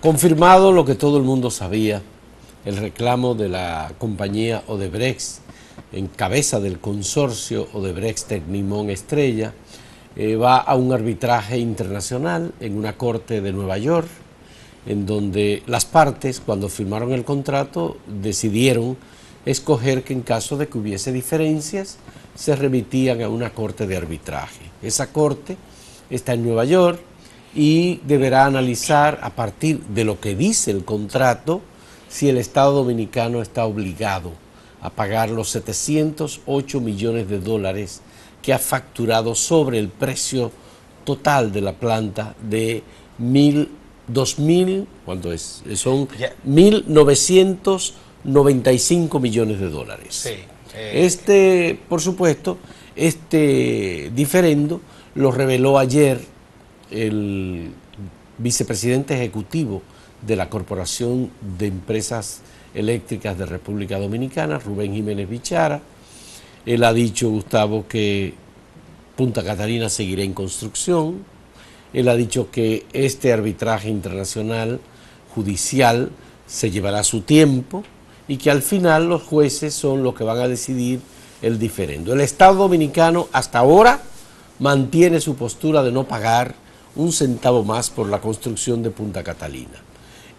Confirmado lo que todo el mundo sabía, el reclamo de la compañía Odebrecht, en cabeza del consorcio Odebrecht-Tecnimont Estrella, va a un arbitraje internacional en una corte de Nueva York, en donde las partes, cuando firmaron el contrato, decidieron escoger que en caso de que hubiese diferencias, se remitían a una corte de arbitraje. Esa corte está en Nueva York y deberá analizar, a partir de lo que dice el contrato, si el Estado Dominicano está obligado a pagar los 708 millones de dólares que ha facturado sobre el precio total de la planta de 2.000, ¿cuánto es? Son 1.995 millones de dólares. Sí, Por supuesto, este diferendo lo reveló ayer el vicepresidente ejecutivo de la Corporación de Empresas Eléctricas de República Dominicana, Rubén Jiménez Bichara. Él ha dicho, Gustavo, que Punta Catalina seguirá en construcción. Él ha dicho que este arbitraje internacional judicial se llevará su tiempo y que al final los jueces son los que van a decidir el diferendo. El Estado Dominicano hasta ahora mantiene su postura de no pagar un centavo más por la construcción de Punta Catalina.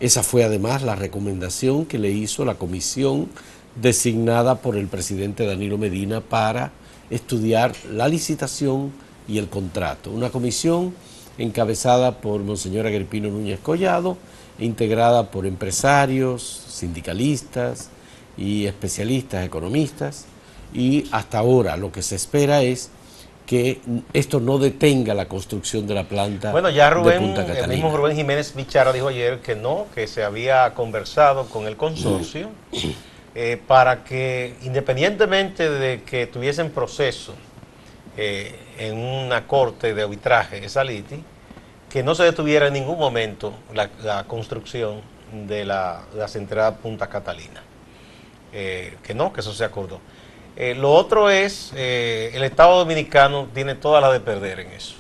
Esa fue además la recomendación que le hizo la comisión designada por el presidente Danilo Medina para estudiar la licitación y el contrato. Una comisión encabezada por Monseñor Agripino Núñez Collado, integrada por empresarios, sindicalistas y especialistas, economistas, y hasta ahora lo que se espera es que esto no detenga la construcción de la planta bueno, ya de Punta Catalina. El mismo Rubén Jiménez Bichara dijo ayer que no, que se había conversado con el consorcio para que, independientemente de que tuviesen proceso en una corte de arbitraje, esa liti, que no se detuviera en ningún momento la construcción de la central Punta Catalina. Que no, que eso se acordó. Lo otro es, el Estado Dominicano tiene toda la de perder en eso,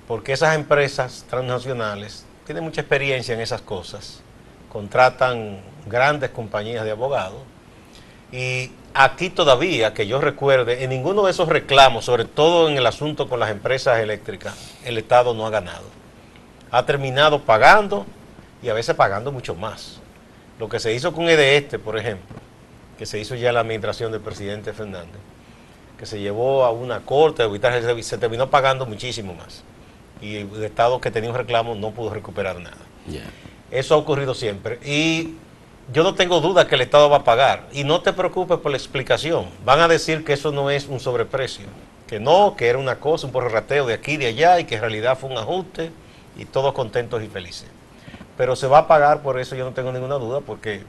porque esas empresas transnacionales tienen mucha experiencia en esas cosas, contratan grandes compañías de abogados, y aquí todavía, que yo recuerde, en ninguno de esos reclamos, sobre todo en el asunto con las empresas eléctricas, el Estado no ha ganado. Ha terminado pagando y a veces pagando mucho más. Lo que se hizo con EDESTE, por ejemplo, que se hizo ya en la administración del presidente Fernández, que se llevó a una corte de arbitraje, se terminó pagando muchísimo más. Y el Estado que tenía un reclamo no pudo recuperar nada. Eso ha ocurrido siempre. Y yo no tengo duda que el Estado va a pagar. Y no te preocupes por la explicación. Van a decir que eso no es un sobreprecio. Que no, que era una cosa, un prorrateo de aquí y de allá, y que en realidad fue un ajuste, y todos contentos y felices. Pero se va a pagar, por eso yo no tengo ninguna duda, porque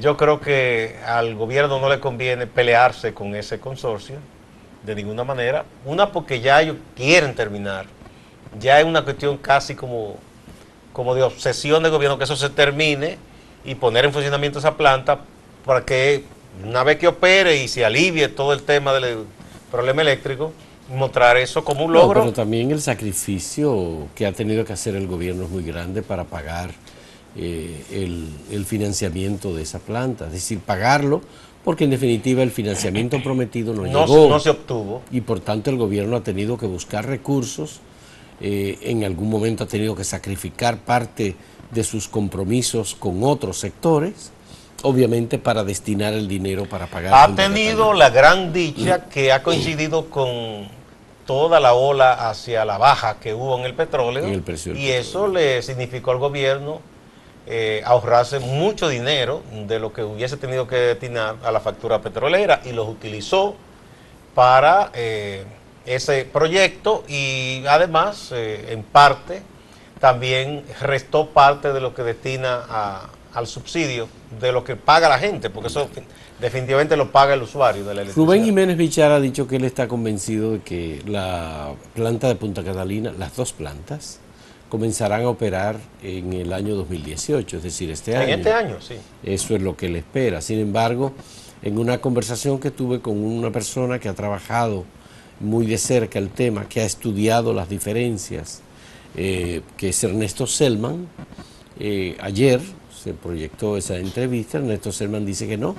yo creo que al gobierno no le conviene pelearse con ese consorcio de ninguna manera. Una, porque ya ellos quieren terminar. Ya es una cuestión casi como de obsesión del gobierno que eso se termine y poner en funcionamiento esa planta para que una vez que opere y se alivie todo el tema del problema eléctrico, mostrar eso como un logro. Pero también el sacrificio que ha tenido que hacer el gobierno es muy grande para pagar el financiamiento de esa planta, es decir, pagarlo, porque en definitiva el financiamiento prometido no llegó. No se obtuvo. Y por tanto el gobierno ha tenido que buscar recursos, en algún momento ha tenido que sacrificar parte de sus compromisos con otros sectores, obviamente para destinar el dinero para pagar. Ha tenido la gran dicha que ha coincidido con toda la ola hacia la baja que hubo en el petróleo, y eso le significó al gobierno ahorrarse mucho dinero de lo que hubiese tenido que destinar a la factura petrolera, y los utilizó para ese proyecto, y además en parte también restó parte de lo que destina al subsidio de lo que paga la gente, porque eso definitivamente lo paga el usuario de la electricidad. Rubén Jiménez Bichara ha dicho que él está convencido de que la planta de Punta Catalina, las dos plantas, comenzarán a operar en el año 2018, es decir, este año. En este año, sí. Eso es lo que él espera. Sin embargo, en una conversación que tuve con una persona que ha trabajado muy de cerca el tema, que ha estudiado las diferencias, que es Ernesto Selman, ayer se proyectó esa entrevista. Ernesto Selman dice que no,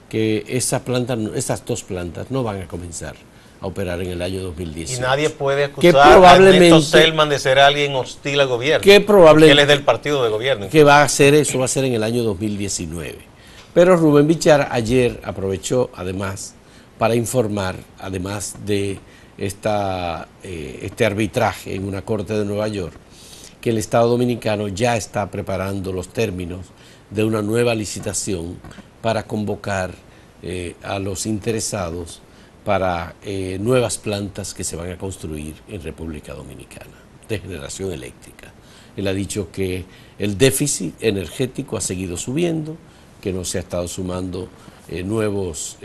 que esas dos plantas no van a comenzar a operar en el año 2018. Y nadie puede acusar a Ernesto Selman de ser alguien hostil al gobierno. Que probablemente él es del partido de gobierno. Que va a hacer eso, va a ser en el año 2019. Pero Rubén Bichara ayer aprovechó además para informar, además de este arbitraje en una corte de Nueva York, que el Estado Dominicano ya está preparando los términos de una nueva licitación para convocar a los interesados para nuevas plantas que se van a construir en República Dominicana de generación eléctrica. Él ha dicho que el déficit energético ha seguido subiendo, que no se ha estado sumando nuevos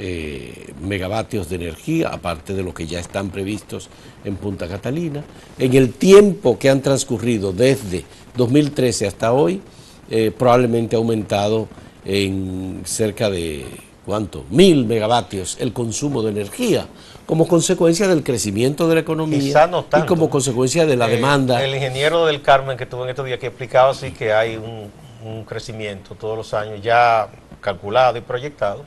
megavatios de energía, aparte de lo que ya están previstos en Punta Catalina. En el tiempo que han transcurrido desde 2013 hasta hoy, probablemente ha aumentado en cerca de, ¿cuánto? 1000 megavatios el consumo de energía, como consecuencia del crecimiento de la economía no tanto, y como consecuencia de la demanda. El ingeniero del Carmen que tuvo en estos días que explicaba así que hay un crecimiento todos los años ya calculado y proyectado,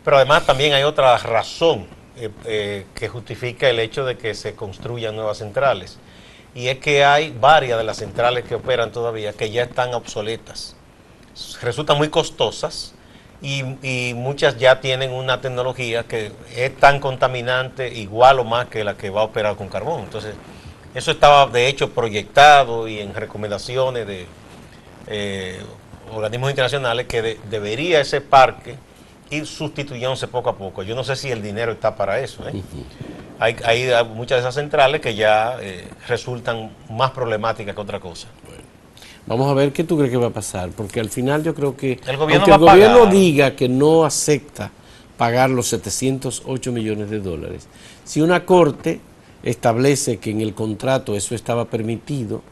pero además también hay otra razón que justifica el hecho de que se construyan nuevas centrales, y es que hay varias de las centrales que operan todavía que ya están obsoletas, resultan muy costosas y muchas ya tienen una tecnología que es tan contaminante, igual o más que la que va a operar con carbón. Entonces, eso estaba de hecho proyectado y en recomendaciones de organismos internacionales que debería ese parque ir sustituyéndose poco a poco. Yo no sé si el dinero está para eso. Hay muchas de esas centrales que ya resultan más problemáticas que otra cosa. Bueno, vamos a ver qué tú crees que va a pasar, porque al final yo creo que el gobierno, aunque el gobierno diga que no acepta pagar los 708 millones de dólares, si una corte establece que en el contrato eso estaba permitido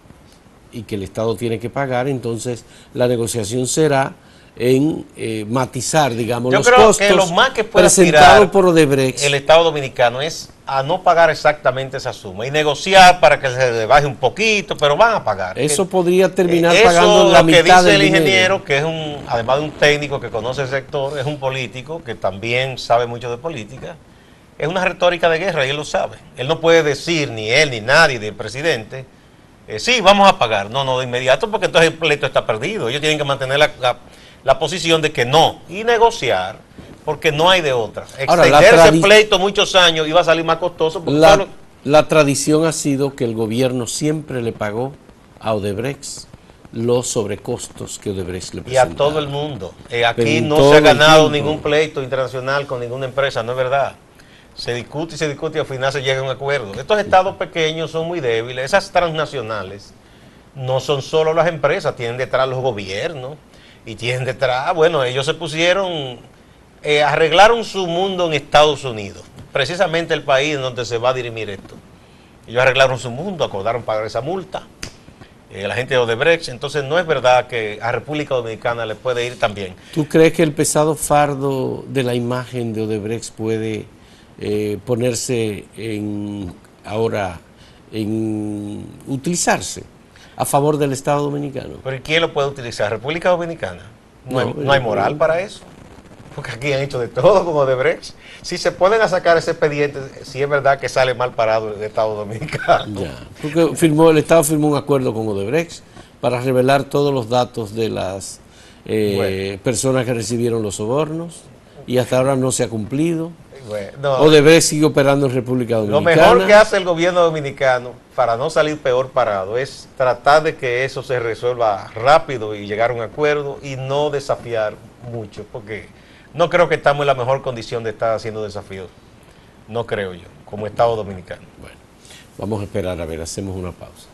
y que el Estado tiene que pagar, entonces la negociación será en matizar, digamos, los costos que lo más que puede presentados por Odebrecht. El Estado Dominicano es a no pagar exactamente esa suma y negociar para que se le baje un poquito, pero van a pagar. Eso podría terminar pagando la mitad del dinero. Eso dice el ingeniero, que es además de un técnico que conoce el sector, es un político que también sabe mucho de política. Es una retórica de guerra y él lo sabe. Él no puede decir, ni él, ni nadie, ni el presidente, sí, vamos a pagar. No, de inmediato, porque entonces el pleito está perdido. Ellos tienen que mantener la posición de que no y negociar, porque no hay de otra. Extender ese pleito muchos años iba a salir más costoso. La tradición ha sido que el gobierno siempre le pagó a Odebrecht los sobrecostos que Odebrecht le presentaba. Y a todo el mundo. Aquí no se ha ganado ningún pleito internacional con ninguna empresa, no es verdad. Se discute y al final se llega a un acuerdo. Estos estados pequeños son muy débiles. Esas transnacionales no son solo las empresas, tienen detrás los gobiernos y tienen detrás, bueno, ellos se pusieron, arreglaron su mundo en Estados Unidos, precisamente el país en donde se va a dirimir esto. Ellos arreglaron su mundo, acordaron pagar esa multa, la gente de Odebrecht. Entonces no es verdad que a República Dominicana le puede ir tan bien. ¿Tú crees que el pesado fardo de la imagen de Odebrecht puede ponerse ahora en utilizarse a favor del Estado Dominicano? ¿Pero y quién lo puede utilizar? ¿República Dominicana? No hay moral para eso. Porque aquí han hecho de todo con Odebrecht. Si se pueden a sacar ese expediente, si es verdad que sale mal parado el Estado Dominicano. Ya, porque el Estado firmó un acuerdo con Odebrecht para revelar todos los datos de las personas que recibieron los sobornos, y hasta ahora no se ha cumplido. Odebrecht sigue operando en República Dominicana. Lo mejor que hace el gobierno dominicano para no salir peor parado es tratar de que eso se resuelva rápido y llegar a un acuerdo y no desafiar mucho, porque no creo que estamos en la mejor condición de estar haciendo desafíos. No creo yo, como Estado Dominicano. Bueno, vamos a esperar a ver, hacemos una pausa.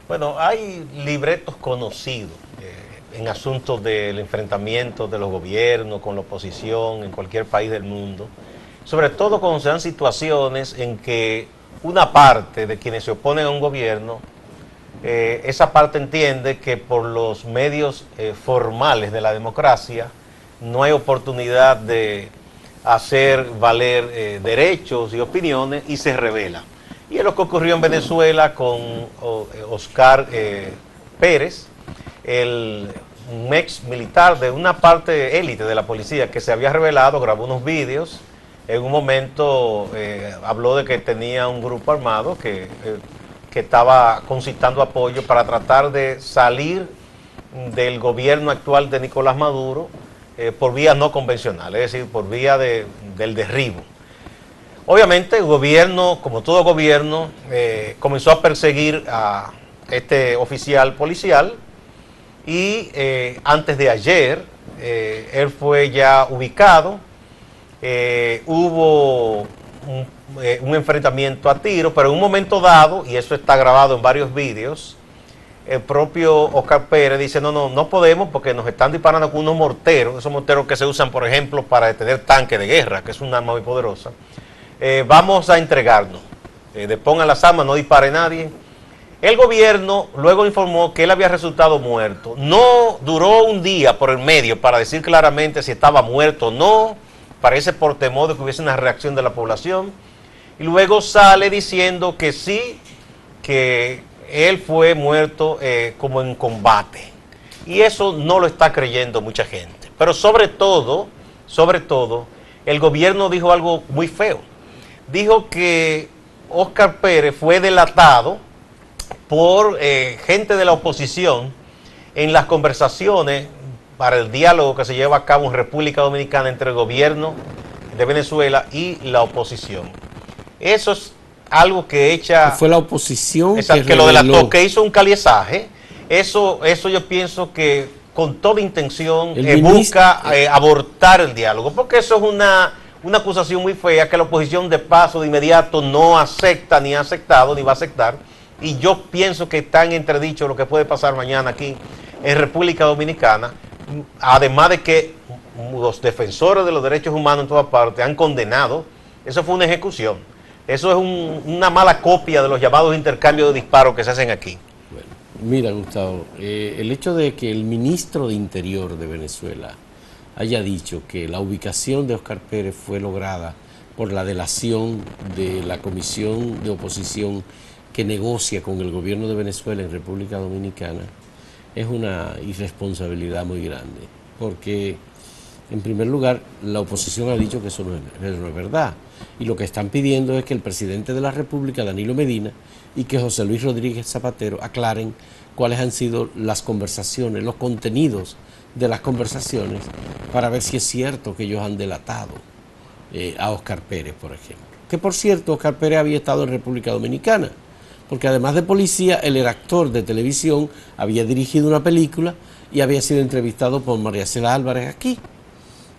Bueno, hay libretos conocidos en asuntos del enfrentamiento de los gobiernos con la oposición en cualquier país del mundo, sobre todo cuando se dan situaciones en que una parte de quienes se oponen a un gobierno esa parte entiende que por los medios formales de la democracia no hay oportunidad de hacer valer derechos y opiniones y se revela. Y es lo que ocurrió en Venezuela con Oscar Pérez, un ex militar de una parte élite de la policía que se había revelado, grabó unos vídeos. En un momento habló de que tenía un grupo armado que estaba concitando apoyo para tratar de salir del gobierno actual de Nicolás Maduro por vía no convencional, es decir, por vía del derribo. Obviamente el gobierno, como todo gobierno, comenzó a perseguir a este oficial policial y antes de ayer él fue ya ubicado. Hubo un enfrentamiento a tiro, pero en un momento dado, y eso está grabado en varios vídeos, el propio Oscar Pérez dice, no podemos porque nos están disparando con unos morteros, esos morteros que se usan, por ejemplo, para detener tanques de guerra, que es un arma muy poderosa. Vamos a entregarnos, depongan las armas, no dispare nadie. El gobierno luego informó que él había resultado muerto. No duró un día por el medio para decir claramente si estaba muerto o no, parece por temor de que hubiese una reacción de la población. Y luego sale diciendo que sí, que él fue muerto como en combate. Y eso no lo está creyendo mucha gente. Pero sobre todo, el gobierno dijo algo muy feo. Dijo que Oscar Pérez fue delatado por gente de la oposición en las conversaciones para el diálogo que se lleva a cabo en República Dominicana entre el gobierno de Venezuela y la oposición. Eso es algo que echa... Fue la oposición que lo delató, que hizo un caliezaje. Eso yo pienso que con toda intención busca abortar el diálogo, porque eso es una acusación muy fea que la oposición de paso, de inmediato, no acepta, ni ha aceptado, ni va a aceptar. Y yo pienso que está en entredicho lo que puede pasar mañana aquí en República Dominicana, además de que los defensores de los derechos humanos en todas partes han condenado. Eso fue una ejecución. Eso es una mala copia de los llamados intercambios de disparos que se hacen aquí. Bueno, mira, Gustavo, el hecho de que el ministro de Interior de Venezuela haya dicho que la ubicación de Oscar Pérez fue lograda por la delación de la comisión de oposición que negocia con el gobierno de Venezuela en República Dominicana es una irresponsabilidad muy grande, porque en primer lugar la oposición ha dicho que eso no es verdad, y lo que están pidiendo es que el presidente de la República, Danilo Medina, y que José Luis Rodríguez Zapatero aclaren cuáles han sido las conversaciones, los contenidos de las conversaciones, para ver si es cierto que ellos han delatado a Oscar Pérez, por ejemplo. Que por cierto, Oscar Pérez había estado en República Dominicana, porque además de policía, él era actor de televisión, había dirigido una película y había sido entrevistado por María Cela Álvarez aquí.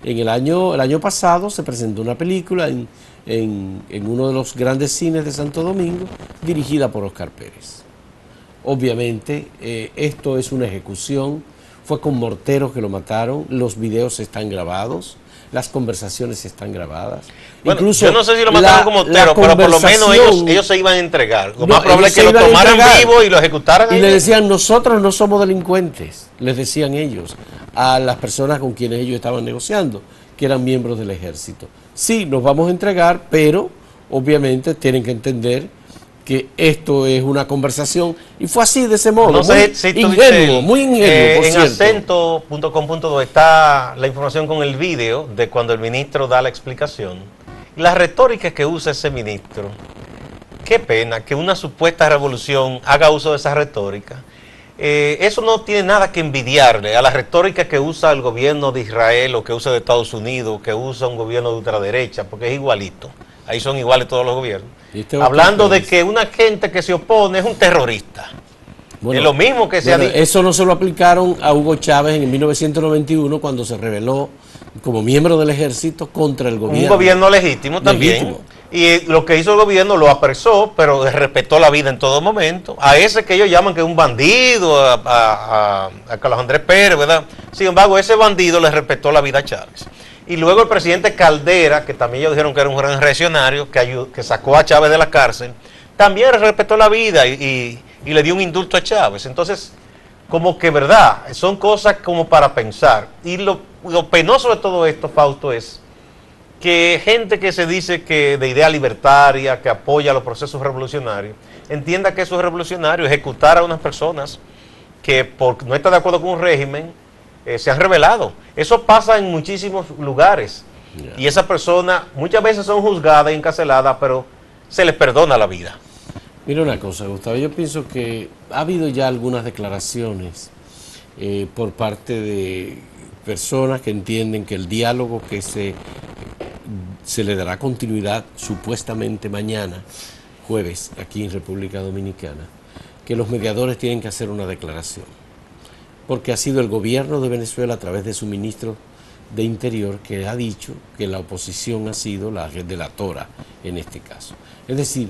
El año pasado se presentó una película en uno de los grandes cines de Santo Domingo, dirigida por Oscar Pérez. Obviamente, esto es una ejecución, fue con morteros que lo mataron, los videos están grabados, las conversaciones están grabadas. Bueno, incluso yo no sé si lo mataron como mortero, pero por lo menos ellos se iban a entregar. Lo más probable es que lo tomaran vivo y lo ejecutaran. Y le decían, nosotros no somos delincuentes, les decían ellos, a las personas con quienes ellos estaban negociando, que eran miembros del ejército. Sí, nos vamos a entregar, pero obviamente tienen que entender que esto es una conversación, y fue así, de ese modo, no sé, si ingenuo, muy ingenuo, por en cierto. acento.com.do está la información con el vídeo de cuando el ministro da la explicación. La retórica que usa ese ministro, qué pena que una supuesta revolución haga uso de esa retórica. Eso no tiene nada que envidiarle a la retórica que usa el gobierno de Israel, o que usa de Estados Unidos, que usa un gobierno de ultraderecha, porque es igualito. Ahí son iguales todos los gobiernos. Hablando de que una gente que se opone es un terrorista. Bueno, es lo mismo que se ha dicho. Eso no se lo aplicaron a Hugo Chávez en 1991 cuando se rebeló como miembro del ejército contra el gobierno. Un gobierno legítimo también. Y lo que hizo el gobierno lo apresó, pero respetó la vida en todo momento. A ese que ellos llaman que es un bandido, a Carlos Andrés Pérez, ¿verdad? Sin embargo, ese bandido le respetó la vida a Chávez. Y luego el presidente Caldera, que también ellos dijeron que era un gran reaccionario, que sacó a Chávez de la cárcel, también respetó la vida y y le dio un indulto a Chávez. Entonces, como que verdad, son cosas como para pensar. Y lo penoso de todo esto, Fausto, es que gente que se dice que de idea libertaria, que apoya los procesos revolucionarios, entienda que eso es revolucionario, ejecutar a unas personas que por no estar de acuerdo con un régimen se han rebelado. Eso pasa en muchísimos lugares. Yeah. Y esas personas muchas veces son juzgadas y encarceladas, pero se les perdona la vida. Mira una cosa, Gustavo, yo pienso que ha habido ya algunas declaraciones por parte de personas que entienden que el diálogo que se le dará continuidad supuestamente mañana, jueves, aquí en República Dominicana, que los mediadores tienen que hacer una declaración, porque ha sido el gobierno de Venezuela a través de su ministro de Interior que ha dicho que la oposición ha sido la delatora en este caso. Es decir,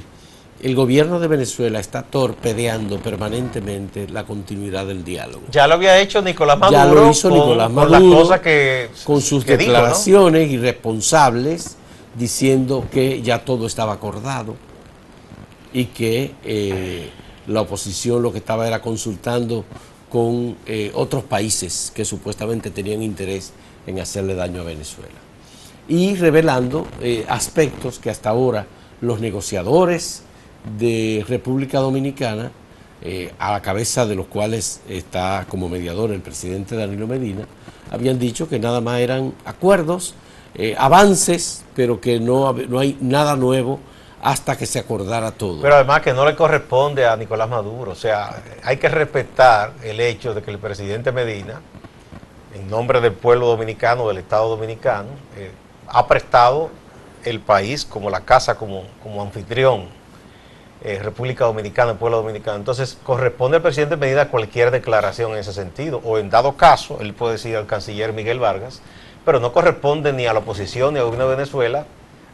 el gobierno de Venezuela está torpedeando permanentemente la continuidad del diálogo. Ya lo había hecho Nicolás Maduro. Ya lo hizo Nicolás Maduro con las cosas con sus declaraciones, ¿no?, irresponsables, diciendo que ya todo estaba acordado y que la oposición lo que estaba era consultando con otros países que supuestamente tenían interés en hacerle daño a Venezuela. Y revelando aspectos que hasta ahora los negociadores de República Dominicana, a la cabeza de los cuales está como mediador el presidente Danilo Medina, habían dicho que nada más eran acuerdos, avances, pero que no hay nada nuevo hasta que se acordara todo. Pero además que no le corresponde a Nicolás Maduro, o sea, hay que respetar el hecho de que el presidente Medina, en nombre del pueblo dominicano, del Estado dominicano, ha prestado el país como la casa, como anfitrión, República Dominicana, el pueblo dominicano. Entonces, corresponde al presidente Medina cualquier declaración en ese sentido, o en dado caso, él puede decir al canciller Miguel Vargas, pero no corresponde ni a la oposición ni al gobierno de Venezuela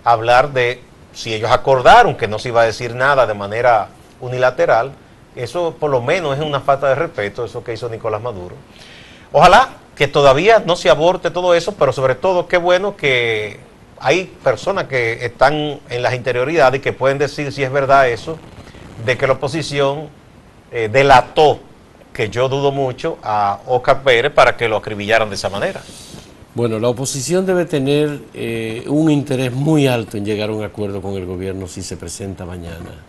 hablar de si ellos acordaron que no se iba a decir nada de manera unilateral. Eso por lo menos es una falta de respeto, eso que hizo Nicolás Maduro. Ojalá que todavía no se aborte todo eso, pero sobre todo qué bueno que hay personas que están en las interioridades y que pueden decir si es verdad eso, de que la oposición delató, que yo dudo mucho, a Óscar Pérez para que lo acribillaran de esa manera. Bueno, la oposición debe tener un interés muy alto en llegar a un acuerdo con el gobierno si se presenta mañana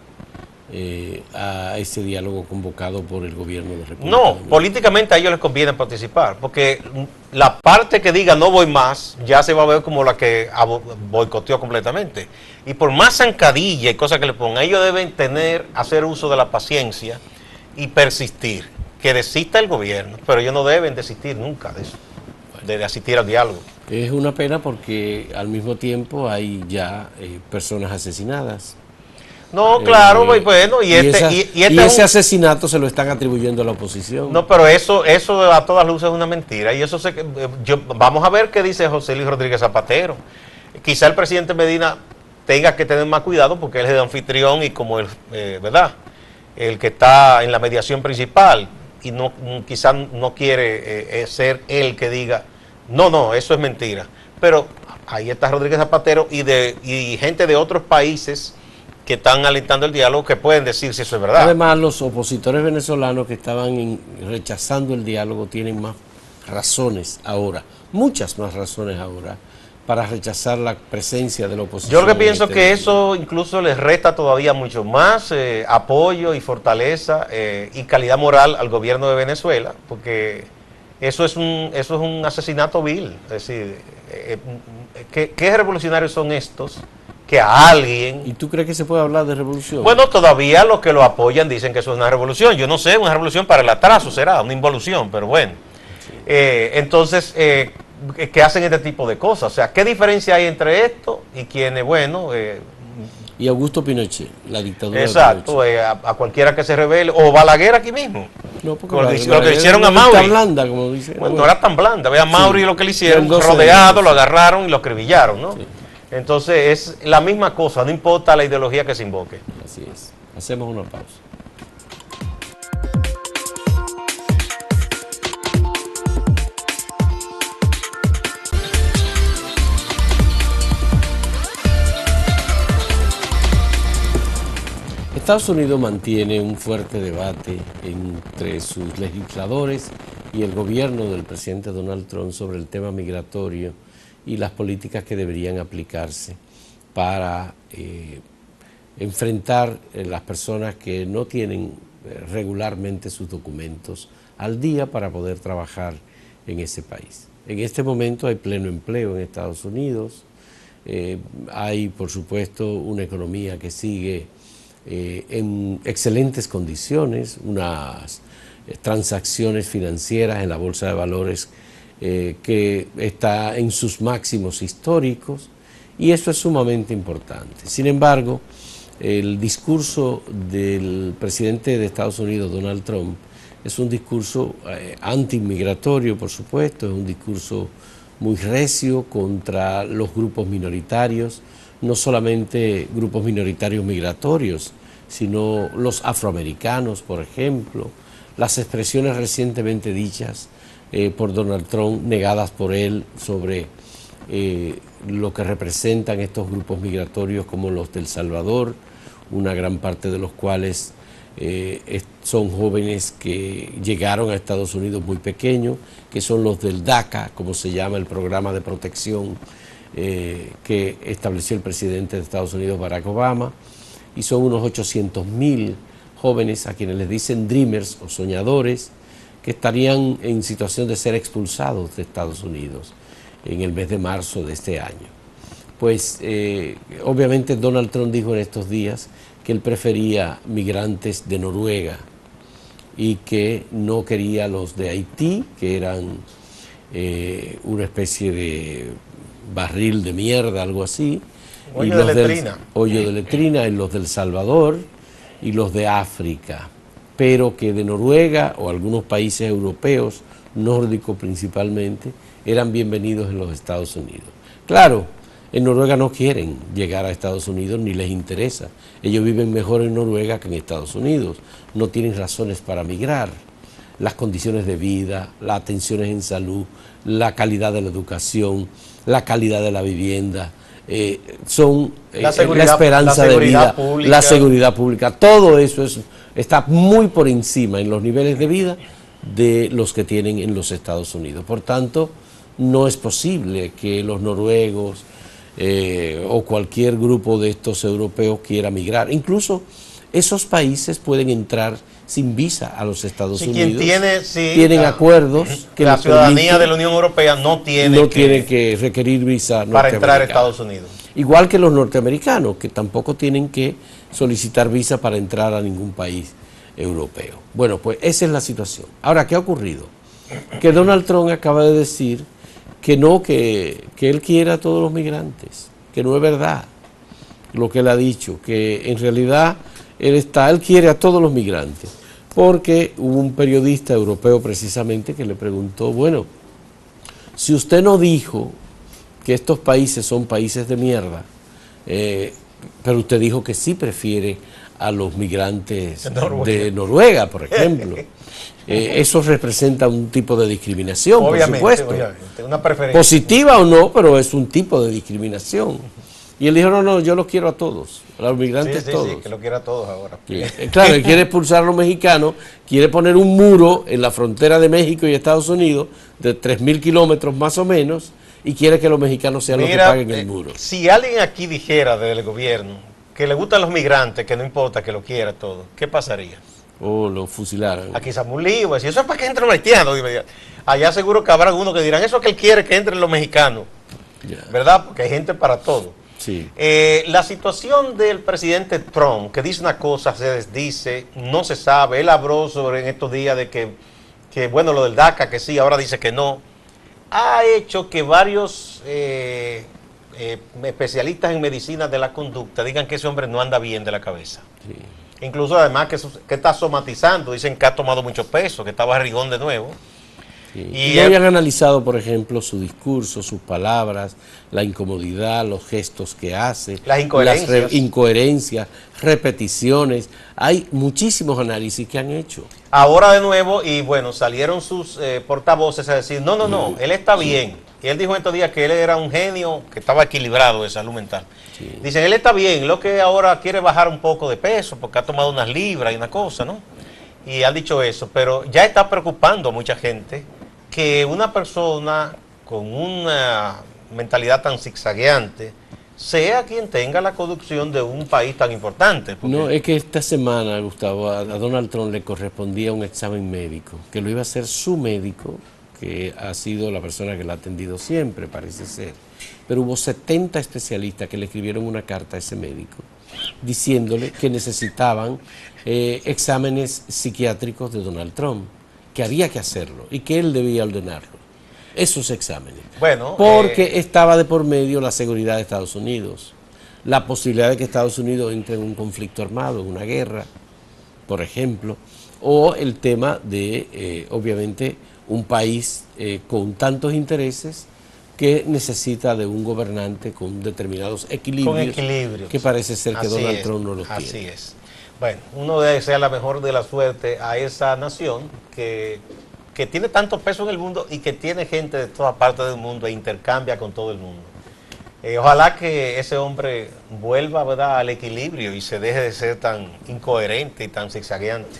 a ese diálogo convocado por el gobierno de República Dominicana. Políticamente a ellos les conviene participar, porque la parte que diga no voy más, ya se va a ver como la que boicoteó completamente. Y por más zancadilla y cosas que le pongan, ellos deben hacer uso de la paciencia y persistir. Que desista el gobierno, pero ellos no deben desistir nunca de eso, de asistir al diálogo. Es una pena porque al mismo tiempo hay ya personas asesinadas. No, claro, bueno, y ese asesinato se lo están atribuyendo a la oposición. No, pero eso a todas luces es una mentira. Y eso vamos a ver qué dice José Luis Rodríguez Zapatero. Quizá el presidente Medina tenga que tener más cuidado porque él es el anfitrión y como ¿verdad?, el que está en la mediación principal y quizá no quiere ser él que diga, no, eso es mentira. Pero ahí está Rodríguez Zapatero y gente de otros países que están alentando el diálogo, que pueden decir si eso es verdad. Además, los opositores venezolanos que estaban rechazando el diálogo tienen más razones ahora, muchas más razones ahora, para rechazar la presencia de la oposición. Yo lo que pienso que eso incluso les resta todavía mucho más apoyo y fortaleza y calidad moral al gobierno de Venezuela, porque eso es un asesinato vil. Es decir, ¿qué revolucionarios son estos? Que a alguien... ¿Y tú crees que se puede hablar de revolución? Bueno, todavía los que lo apoyan dicen que eso es una revolución. Yo no sé, una revolución para el atraso será, una involución, pero bueno. Sí. Entonces, que hacen este tipo de cosas. O sea, ¿qué diferencia hay entre esto y quienes, bueno... y Augusto Pinochet, la dictadura. Exacto, de a cualquiera que se rebele, o Balaguer aquí mismo. No, porque lo que le hicieron a Mauri. Tan blanda, como dice. Bueno, no era tan blanda. Ve a Mauri lo que le hicieron, rodeado, lo agarraron y lo acribillaron, ¿no? Sí. Entonces es la misma cosa, no importa la ideología que se invoque. Así es. Hacemos una pausa. Estados Unidos mantiene un fuerte debate entre sus legisladores y el gobierno del presidente Donald Trump sobre el tema migratorio y las políticas que deberían aplicarse para enfrentar las personas que no tienen regularmente sus documentos al día para poder trabajar en ese país. En este momento hay pleno empleo en Estados Unidos, hay por supuesto una economía que sigue en excelentes condiciones, unas transacciones financieras en la Bolsa de Valores que está en sus máximos históricos, y eso es sumamente importante. Sin embargo, el discurso del presidente de Estados Unidos, Donald Trump, es un discurso anti-inmigratorio, por supuesto, es un discurso muy recio contra los grupos minoritarios, no solamente grupos minoritarios migratorios, sino los afroamericanos, por ejemplo, las expresiones recientemente dichas por Donald Trump, negadas por él, sobre lo que representan estos grupos migratorios como los de El Salvador, una gran parte de los cuales son jóvenes que llegaron a Estados Unidos muy pequeños, que son los del DACA, como se llama el programa de protección que estableció el presidente de Estados Unidos, Barack Obama, y son unos 800,000 jóvenes a quienes les dicen dreamers o soñadores, que estarían en situación de ser expulsados de Estados Unidos en el mes de marzo de este año. Pues obviamente Donald Trump dijo en estos días que él prefería migrantes de Noruega y que no quería los de Haití, que eran una especie de barril de mierda, algo así. Hoyo de letrina. Hoyo de letrina, y los del Salvador y los de África, pero que de Noruega o algunos países europeos, nórdicos principalmente, eran bienvenidos en los Estados Unidos. Claro, en Noruega no quieren llegar a Estados Unidos ni les interesa. Ellos viven mejor en Noruega que en Estados Unidos. No tienen razones para migrar. Las condiciones de vida, las atenciones en salud, la calidad de la educación, la calidad de la vivienda, son la esperanza de vida, pública, la seguridad pública. Todo eso está muy por encima en los niveles de vida de los que tienen en los Estados Unidos. Por tanto, no es posible que los noruegos o cualquier grupo de estos europeos quiera migrar. Incluso esos países pueden entrar sin visa a los Estados Unidos. Tienen acuerdos que la ciudadanía de la Unión Europea no tiene que requerir visa para entrar a Estados Unidos. Igual que los norteamericanos, que tampoco tienen que solicitar visa para entrar a ningún país europeo. Bueno, pues esa es la situación. Ahora, ¿qué ha ocurrido? Que Donald Trump acaba de decir que no, que él quiere a todos los migrantes, que no es verdad lo que él ha dicho, que en realidad él quiere a todos los migrantes, porque hubo un periodista europeo precisamente que le preguntó, bueno, si usted no dijo que estos países son países de mierda, pero usted dijo que sí prefiere a los migrantes de Noruega, por ejemplo. Eso representa un tipo de discriminación, obviamente, por supuesto. Obviamente, una preferencia. Positiva o no, pero es un tipo de discriminación. Y él dijo, no, yo los quiero a todos, a los migrantes todos. Sí, que los quiere a todos ahora. Sí. Claro, él quiere expulsar a los mexicanos, quiere poner un muro en la frontera de México y Estados Unidos de 3.000 kilómetros más o menos, y quiere que los mexicanos sean los que paguen el muro. Si alguien aquí dijera del gobierno que le gustan los migrantes, que no importa, que lo quiera todo, ¿qué pasaría? O lo fusilaran. Aquí se un lío, eso es para que entren los haitianos. Allá seguro que habrá algunos que dirán, eso que él quiere que entren los mexicanos, ¿verdad? Porque hay gente para todo. Sí. La situación del presidente Trump, que dice una cosa, se desdice, no se sabe. Él habló sobre en estos días de que bueno, lo del DACA, que sí, ahora dice que no. Ha hecho que varios especialistas en medicina de la conducta digan que ese hombre no anda bien de la cabeza. Sí. Incluso además que está somatizando, dicen que ha tomado mucho peso, que está barrigón de nuevo. Sí. Y no habían analizado, por ejemplo, su discurso, sus palabras, la incomodidad, los gestos que hace, las incoherencias, repeticiones. Hay muchísimos análisis que han hecho. Ahora de nuevo, y bueno, salieron sus portavoces a decir, no, él está bien. Y él dijo en estos días que él era un genio, que estaba equilibrado de salud mental. Sí. Dicen, él está bien, lo que ahora quiere bajar un poco de peso, porque ha tomado unas libras y una cosa, ¿no? Y han dicho eso, pero ya está preocupando a mucha gente que una persona con una mentalidad tan zigzagueante sea quien tenga la conducción de un país tan importante. No, es que esta semana, Gustavo, a Donald Trump le correspondía un examen médico, que lo iba a hacer su médico, que ha sido la persona que lo ha atendido siempre, parece ser. Pero hubo 70 especialistas que le escribieron una carta a ese médico, diciéndole que necesitaban exámenes psiquiátricos de Donald Trump, que había que hacerlo y que él debía ordenarlo, esos exámenes. Bueno, porque estaba de por medio la seguridad de Estados Unidos, la posibilidad de que Estados Unidos entre en un conflicto armado, en una guerra, por ejemplo, o el tema de, obviamente, un país con tantos intereses que necesita de un gobernante con determinados equilibrios, que parece ser que Donald Trump no los tiene. Así es. Bueno, uno desea la mejor de la suerte a esa nación que tiene tanto peso en el mundo y que tiene gente de todas partes del mundo e intercambia con todo el mundo. Ojalá que ese hombre vuelva, ¿verdad?, al equilibrio y se deje de ser tan incoherente y tan zigzagueante.